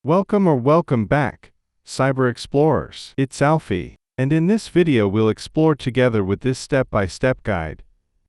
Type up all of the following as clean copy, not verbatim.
Welcome back, Cyber Explorers. It's Alfie, and in this video we'll explore together with this step-by-step guide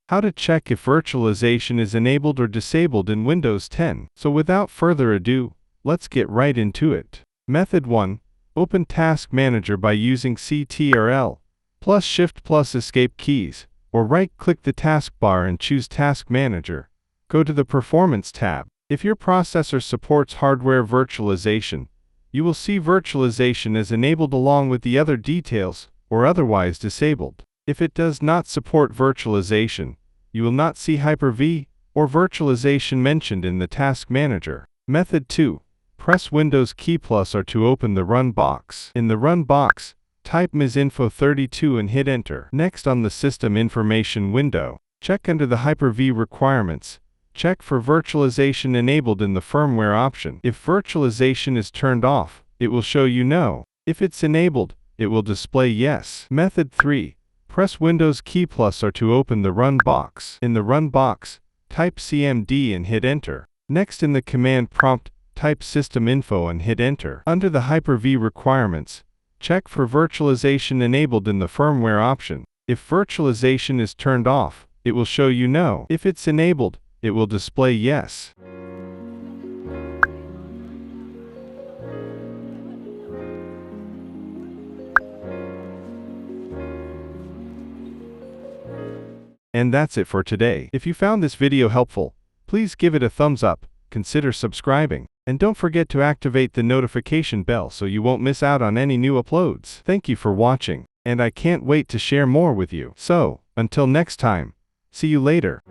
how to check if virtualization is enabled or disabled in Windows 10. So without further ado, let's get right into it. Method 1. Open Task Manager by using Ctrl plus Shift plus Escape keys, or right-click the taskbar and choose Task Manager. Go to the Performance tab. If your processor supports hardware virtualization, you will see virtualization as enabled along with the other details, or otherwise disabled. If it does not support virtualization, you will not see Hyper-V or virtualization mentioned in the Task Manager. Method 2. Press Windows key plus R to open the Run box. In the Run box, type misinfo32 and hit Enter. Next, on the System Information window, check under the Hyper-V requirements. Check for virtualization enabled in the firmware option. If virtualization is turned off, it will show you no. If it's enabled, it will display yes. Method 3. Press Windows key plus R to open the Run box. In the Run box, type CMD and hit Enter. Next, in the command prompt, type System Info and hit Enter. Under the Hyper-V requirements, check for virtualization enabled in the firmware option. If virtualization is turned off, it will show you no. If it's enabled, it will display yes. And that's it for today. If you found this video helpful, please give it a thumbs up, consider subscribing, and don't forget to activate the notification bell so you won't miss out on any new uploads. Thank you for watching, and I can't wait to share more with you. So, until next time, see you later.